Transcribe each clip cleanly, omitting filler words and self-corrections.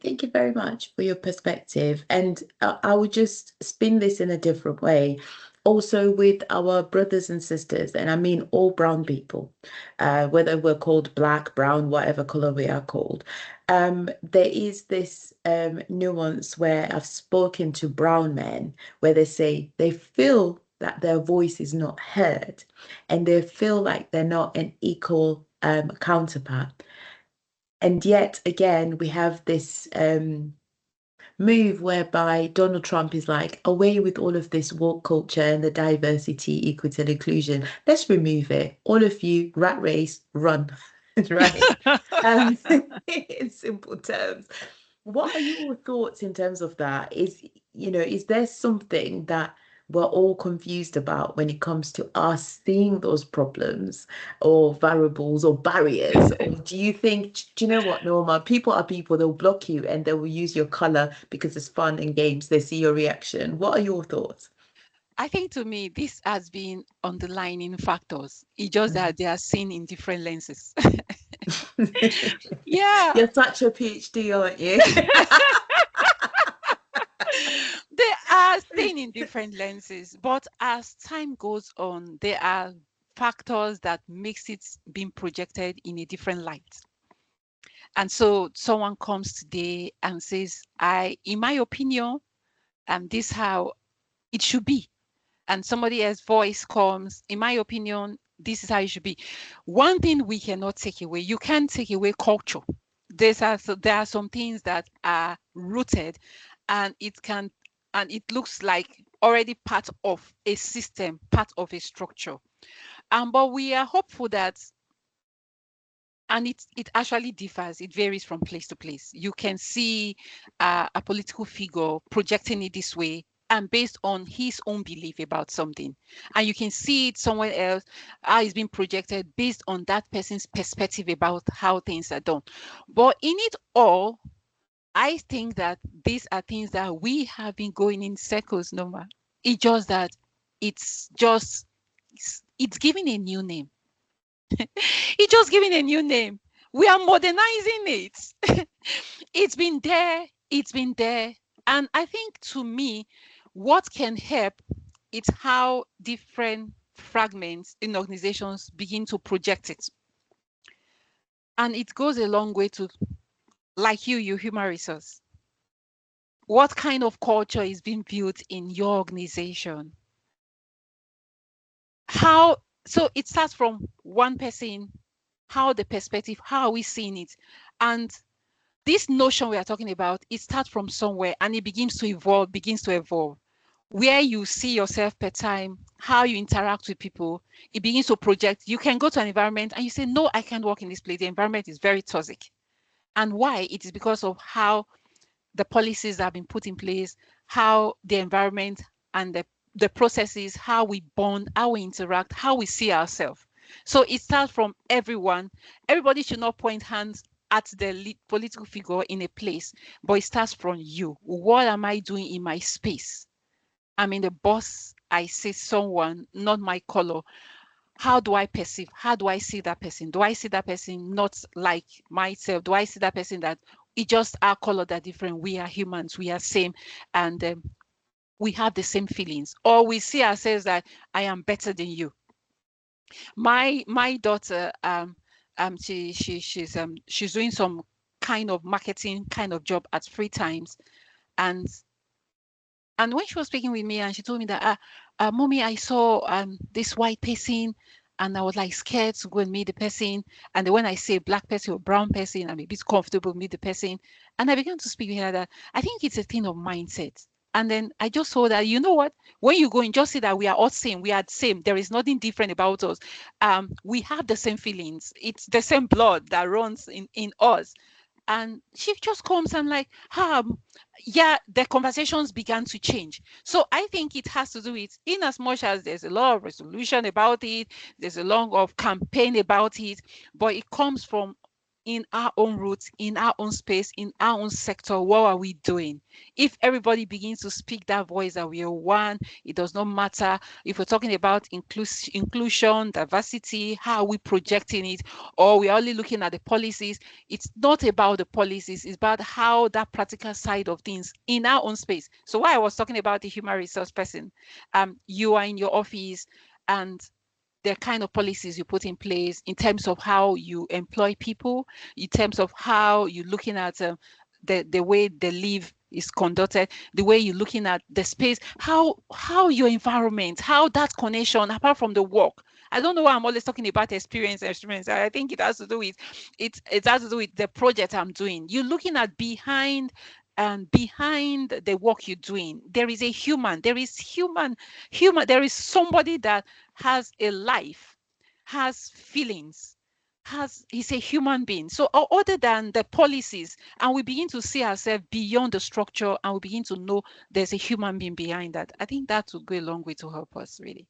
Thank you very much for your perspective. And I would just spin this in a different way. Also, with our brothers and sisters, and I mean all brown people, whether we're called black, brown, whatever color we are called, there is this nuance where I've spoken to brown men where they say they feel that their voice is not heard and they feel like they're not an equal counterpart. And yet again, we have this move whereby Donald Trump is like, away with all of this woke culture and the diversity, equity, and inclusion. Let's remove it. All of you, rat race, run. Right? Um, in simple terms. What are your thoughts in terms of that? Is there something that we're all confused about when it comes to us seeing those problems or variables or barriers? Or do you think, do you know what, Norma? People are people, they'll block you and they will use your color because it's fun and games. They see your reaction. What are your thoughts? I think to me, this has been underlining factors. It's just that they are seen in different lenses. Yeah, You're such a PhD, aren't you? they are seen in different lenses. But as time goes on, there are factors that makes it being projected in a different light. And so someone comes today and says, in my opinion, this how it should be. And somebody else's voice comes, in my opinion, this is how it should be. One thing we cannot take away, you can't take away culture. There are some things that are rooted, and it looks like already part of a system, part of a structure. But we are hopeful that, and it actually differs. It varies from place to place. You can see a political figure projecting it this way and based on his own belief about something, and you can see it somewhere else how it's being projected based on that person's perspective about how things are done. But in it all, I think that these are things that we have been going in circles, Noma. It's just that it's just it's giving a new name. It's just giving a new name. We are modernizing it. It's been there, it's been there. And I think to me, what can help it's how different fragments in organizations begin to project it. And it goes a long way to, like you human resource. What kind of culture is being built in your organization? How, so it starts from one person, how the perspective, how are we seeing it? And this notion we are talking about, it starts from somewhere and it begins to evolve. Where you see yourself per time, how you interact with people, it begins to project. You can go to an environment and you say, no, I can't work in this place. The environment is very toxic. And why? It is because of how the policies have been put in place, how the environment and the processes, how we bond, how we interact, how we see ourselves. So it starts from everyone. Everybody should not point hands at the political figure in a place, but it starts from you. What am I doing in my space? I'm in the boss. I see someone, not my color. How do I perceive? How do I see that person? Do I see that person not like myself? Do I see that person that it just our color that different? We are humans. We are same, and we have the same feelings. Or we see ourselves that I am better than you. My daughter, she's doing some kind of marketing kind of job at free times, and when she was speaking with me and she told me that mommy, I saw this white person and I was like scared to go and meet the person. And then when I say black person or brown person, I'm a bit comfortable with the person. And I began to speak with her that I think it's a thing of mindset. And then I just saw that, you know what, when you go and just see that we are all same, we are the same, there is nothing different about us. We have the same feelings, it's the same blood that runs in us. And she just comes and like, yeah, the conversations began to change. So I think it has to do with, in as much as there's a lot of resolution about it, there's a lot of campaign about it, but it comes from in our own roots, in our own space, in our own sector, what are we doing? If everybody begins to speak that voice that we are one, it does not matter if we're talking about inclusion, diversity, how are we projecting it, or we're only looking at the policies. It's not about the policies, it's about how that practical side of things in our own space. So why I was talking about the human resource person, you are in your office and the kind of policies you put in place in terms of how you employ people, in terms of how you're looking at the way the live is conducted, the way you're looking at the space, how your environment, how that connection, apart from the work. I don't know why I'm always talking about experience. I think it has to do with it has to do with the project I'm doing. You're looking at behind and behind the work you're doing. There is a human, there is there is somebody that has a life, has feelings, he's a human being. So other than the policies, and we begin to see ourselves beyond the structure, and we begin to know there's a human being behind that. I think that will go a long way to help us, really.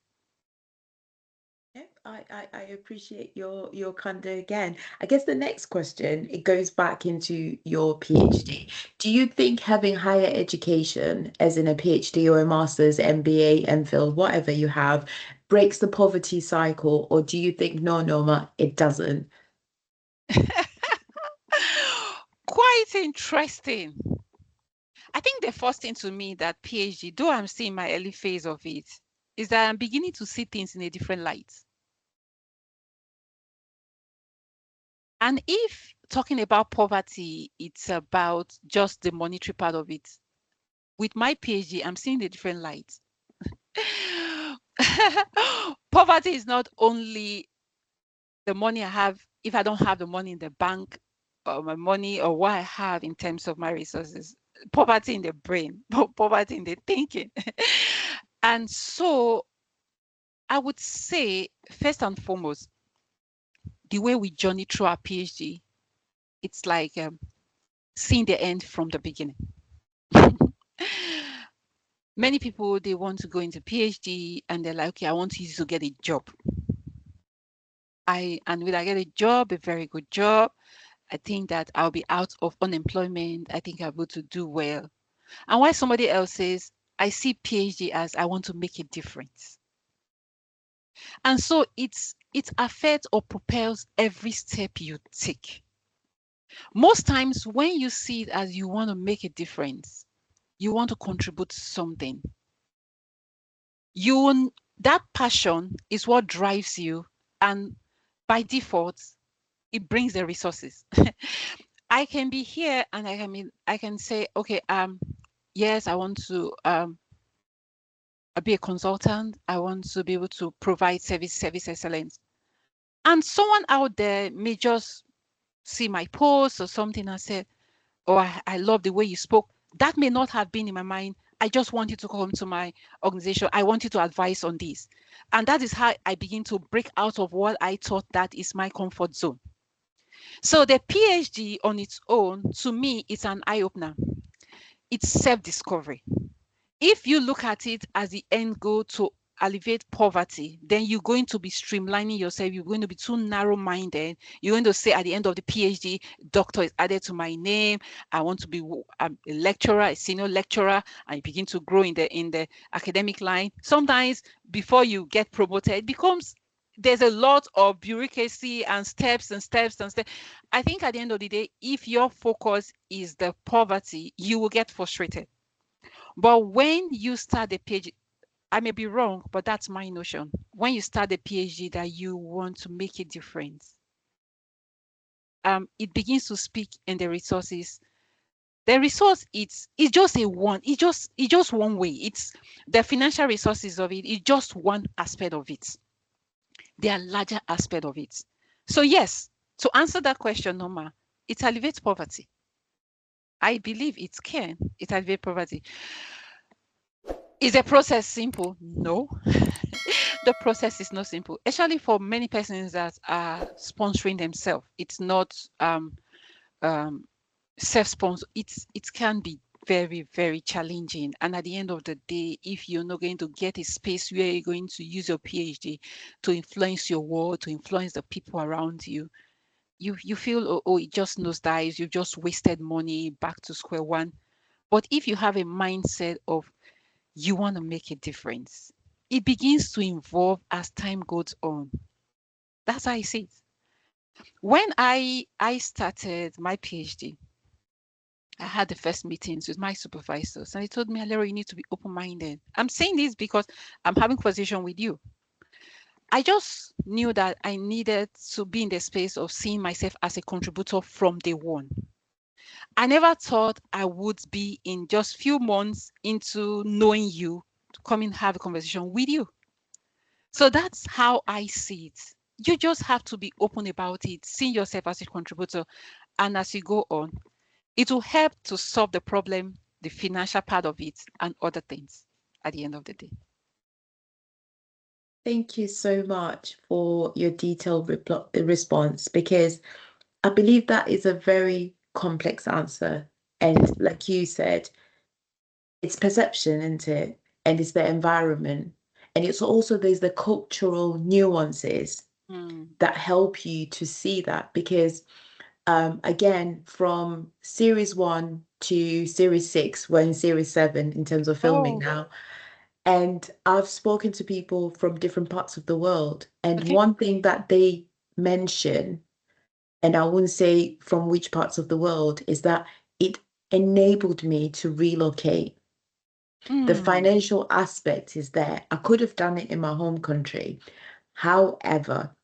Yep, I appreciate your candor again. I guess the next question, it goes back into your PhD. Do you think having higher education, as in a PhD or a master's, MBA, MPhil, whatever you have, breaks the poverty cycle, or do you think no, Noma, it doesn't? Quite interesting. I think the first thing to me that PhD, though I'm still in my early phase of it, is that I'm beginning to see things in a different light. And if talking about poverty, it's about just the monetary part of it. With my PhD, I'm seeing a different light. Poverty is not only the money I have, if I don't have the money in the bank, or my money, or what I have in terms of my resources. Poverty in the brain, poverty in the thinking. And so I would say, first and foremost, the way we journey through our PhD, it's like seeing the end from the beginning. Many people, they want to go into PhD and they're like, okay, I want you to get a job. And when I get a job, a very good job, I think that I'll be out of unemployment. I think I'll be able to do well. And why somebody else says, I see PhD as I want to make a difference. And so it affects or propels every step you take. Most times when you see it as you want to make a difference, you want to contribute something. That passion is what drives you, and by default, it brings the resources. I can be here and I can say, okay, yes, I want to be a consultant. I want to be able to provide service excellence. And someone out there may just see my post or something and say, oh, I love the way you spoke. That may not have been in my mind. I just want you to come to my organization. I want you to advise on this. And that is how I begin to break out of what I thought that is my comfort zone. So the PhD on its own, to me, it's an eye-opener. It's self-discovery. If you look at it as the end goal to alleviate poverty, then you're going to be streamlining yourself. You're going to be too narrow-minded. You're going to say at the end of the PhD, doctor is added to my name. I want to be a lecturer, a senior lecturer, and you begin to grow in the academic line. Sometimes before you get promoted, it becomes there's a lot of bureaucracy and steps and steps and steps. I think at the end of the day, if your focus is the poverty, you will get frustrated. But when you start the PhD, I may be wrong, but that's my notion. When you start the PhD that you want to make a difference, it begins to speak in the resources. The resource it's just it's just one way. It's the financial resources of it. It's just one aspect of it. There are larger aspect of it. So yes, to answer that question, Noma, it alleviates poverty. I believe it can. It alleviates poverty. Is the process simple? No. The process is not simple, especially for many persons that are sponsoring themselves. It's not self-sponsor. It can be very, very challenging. And at the end of the day, if you're not going to get a space where you're going to use your PhD to influence your world, to influence the people around you, you feel, oh, it just nosedives, you just wasted money, back to square one. But if you have a mindset of you want to make a difference, it begins to evolve as time goes on. That's how I see it. When I started my PhD, I had the first meetings with my supervisors, and they told me, Alero, you need to be open-minded. I'm saying this because I'm having conversation with you. I just knew that I needed to be in the space of seeing myself as a contributor from day one. I never thought I would be in just few months into knowing you to come and have a conversation with you. So that's how I see it. You just have to be open about it, see yourself as a contributor, and as you go on, it will help to solve the problem, the financial part of it, and other things at the end of the day. Thank you so much for your detailed response, because I believe that is a very complex answer. And like you said, it's perception, isn't it? And it's the environment. And it's also there's the cultural nuances Mm. that help you to see that. Because again, from series 1 to series 6, we're in series 7 in terms of filming Oh, now. And I've spoken to people from different parts of the world. And okay. one thing that they mention, and I wouldn't say from which parts of the world, is that it enabled me to relocate. The Mm. financial aspect is there. I could have done it in my home country. However,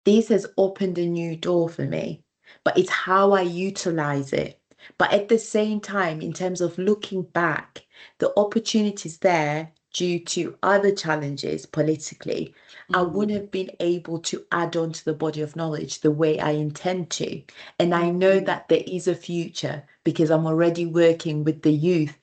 this has opened a new door for me, but it's how I utilize it. But at the same time, in terms of looking back, the opportunities there due to other challenges politically, I wouldn't Mm. have been able to add on to the body of knowledge the way I intend to. And I know Mm. that there is a future because I'm already working with the youth,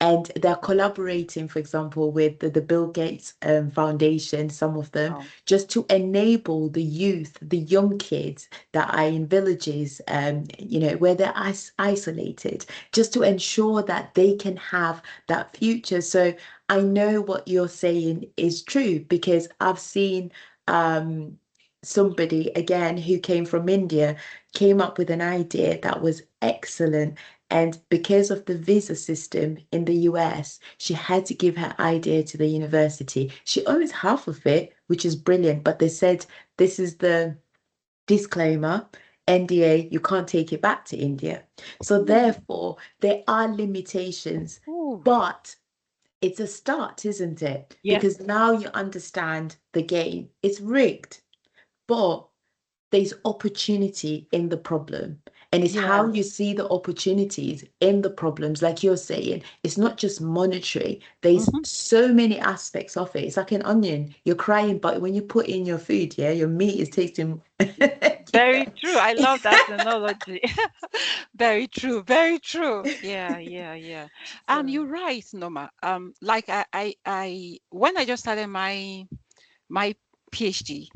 and they're collaborating, for example, with the Bill Gates Foundation, some of them, Wow. just to enable the youth, the young kids that are in villages, where they're isolated, just to ensure that they can have that future. So I know what you're saying is true because I've seen somebody again who came from India came up with an idea that was excellent, and because of the visa system in the US, she had to give her idea to the university. She owns half of it, which is brilliant, but they said this is the disclaimer. NDA, you can't take it back to India. So Mm. therefore, there are limitations, Ooh. but it's a start, isn't it? Yes. Because now you understand the game. It's rigged, but there's opportunity in the problem. And it's Yeah. how you see the opportunities in the problems. Like you're saying, it's not just monetary, there's Hmm. so many aspects of it. It's like an onion. You're crying, but when you put in your food, yeah, your meat is tasting. Very true. I love that analogy. Very true. Very true. Yeah, yeah, yeah. So, You're right, Noma. Like when I just started my PhD,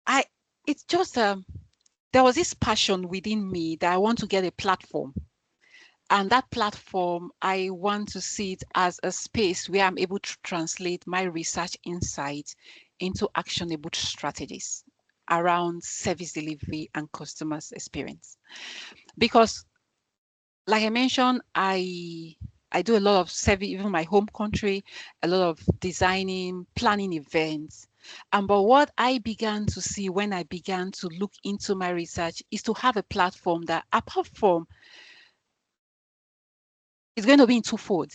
I it's just there was this passion within me that I want to get a platform. And that platform, I want to see it as a space where I'm able to translate my research insights into actionable strategies around service delivery and customers experience. Because like I mentioned, I do a lot of service, even my home country, a lot of designing, planning events. But what I began to see when I began to look into my research is to have a platform that, apart from, it's going to be in twofold.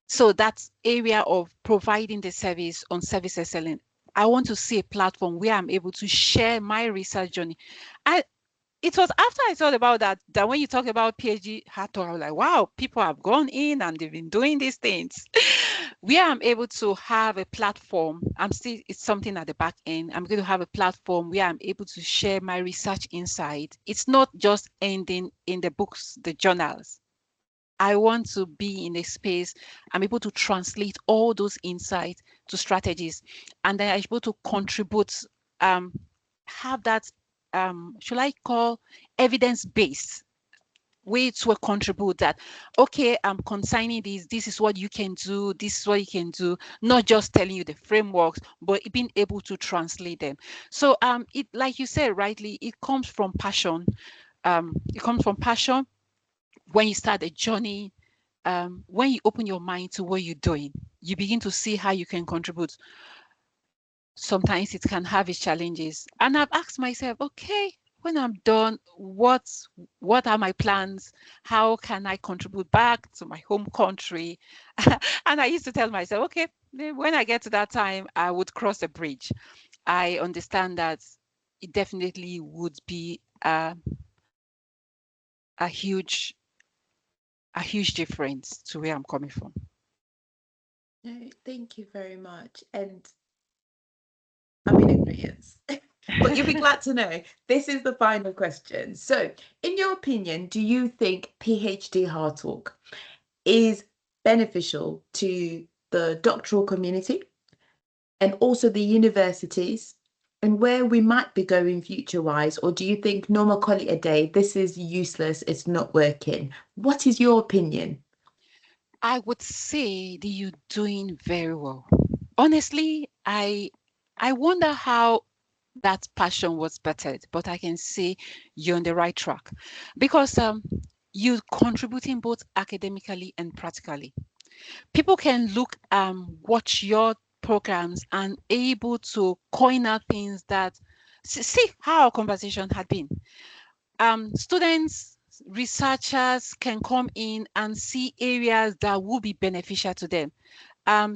So that's area of providing the service on service excellence. I want to see a platform where I'm able to share my research journey. I It was after I thought about that when you talk about PhD hard talk, I was like, wow, people have gone in and they've been doing these things. Where I'm able to have a platform, it's something at the back end. I'm going to have a platform where I'm able to share my research insight. It's not just ending in the books, the journals. I want to be in a space I'm able to translate all those insights to strategies, and then I'm able to contribute, have that, should I call evidence based? way to contribute that, okay, I'm consigning this is what you can do, this is what you can do, not just telling you the frameworks, but being able to translate them. So it, like you said rightly, it comes from passion. It comes from passion. When you start a journey, when you open your mind to what you're doing, you begin to see how you can contribute. Sometimes it can have its challenges. And I've asked myself, okay, when I'm done, what are my plans? How can I contribute back to my home country? And I used to tell myself, okay, when I get to that time, I would cross a bridge. I understand that it definitely would be a huge a huge difference to where I'm coming from. No, thank you very much. And I'm in agreement. But you'll be glad to know this is the final question. So, in your opinion, do you think PhD hard talk is beneficial to the doctoral community and also the universities and where we might be going future wise? Or do you think normal call it a day? This is useless, it's not working. What is your opinion? I would say that you're doing very well. Honestly, I wonder how that passion was bettered, but I can say you're on the right track because you're contributing both academically and practically. People can look watch your programs and able to coin out things that see how our conversation had been. Students, researchers can come in and see areas that will be beneficial to them.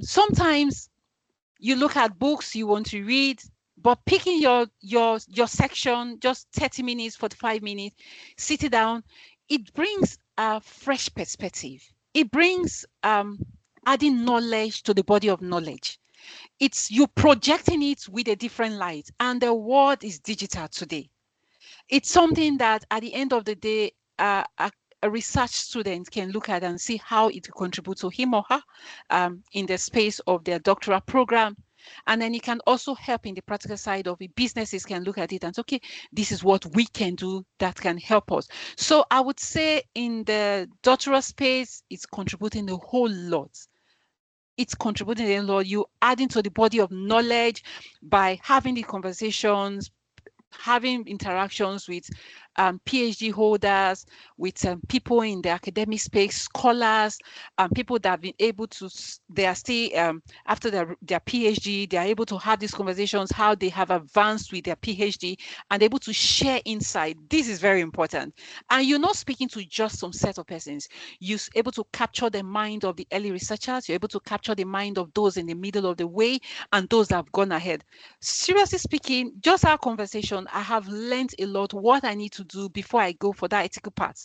Sometimes you look at books you want to read, but picking your section, just 30 minutes, 45 minutes, sit it down, it brings a fresh perspective. It brings adding knowledge to the body of knowledge. It's you projecting it with a different light, and the world is digital today. It's something that at the end of the day, a research student can look at and see how it contributes to him or her in the space of their doctoral program. And then it can also help in the practical side of it. Businesses can look at it and say, okay, this is what we can do that can help us. So I would say in the doctoral space, it's contributing a whole lot. It's contributing a lot. You adding to the body of knowledge by having the conversations, having interactions with PhD holders, with people in the academic space, scholars, people that have been able to, they are still, after their PhD, they are able to have these conversations, how they have advanced with their PhD and able to share insight. This is very important. And you're not speaking to just some set of persons. You're able to capture the mind of the early researchers. You're able to capture the mind of those in the middle of the way and those that have gone ahead. Seriously speaking, just our conversation, I have learned a lot what I need to do before I go for that ethical part.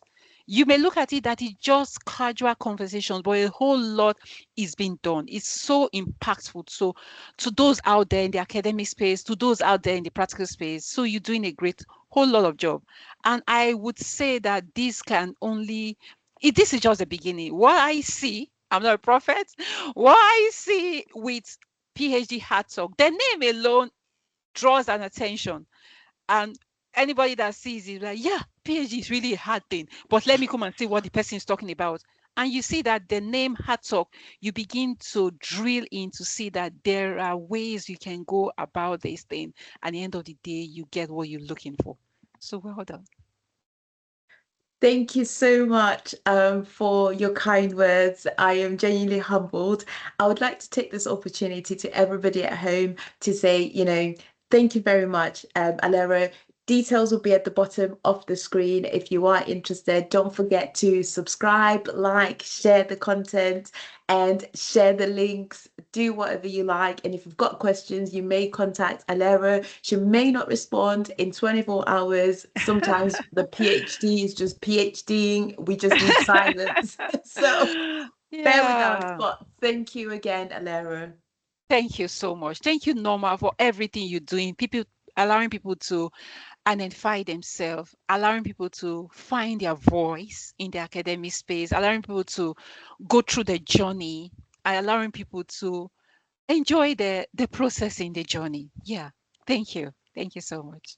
You may look at it that it's just casual conversations, but a whole lot is being done. It's so impactful. So to those out there in the academic space, to those out there in the practical space, so you're doing a great whole lot of job. And I would say that this can only, this is just the beginning. What I see, I'm not a prophet, what I see with PhD Hard Talk, the name alone draws an attention. And anybody that sees it, like, yeah, PhD is really a hard thing, but let me come and see what the person is talking about. And you see that the name Hard Talk, you begin to drill in to see that there are ways you can go about this thing. At the end of the day, you get what you're looking for. So well done. Thank you so much for your kind words. I am genuinely humbled. I would like to take this opportunity to everybody at home to say, thank you very much, Alero. Details will be at the bottom of the screen. If you are interested, don't forget to subscribe, like, share the content, and share the links. Do whatever you like. And if you've got questions, you may contact Alero. She may not respond in 24 hours. Sometimes the PhD is just PhDing. We just need silence. So bear with us. Yeah. But thank you again, Alero. Thank you so much. Thank you, Norma, for everything you're doing. People allowing people to identify themselves, allowing people to find their voice in the academic space, allowing people to go through the journey, and allowing people to enjoy the process in the journey. Yeah. Thank you. Thank you so much.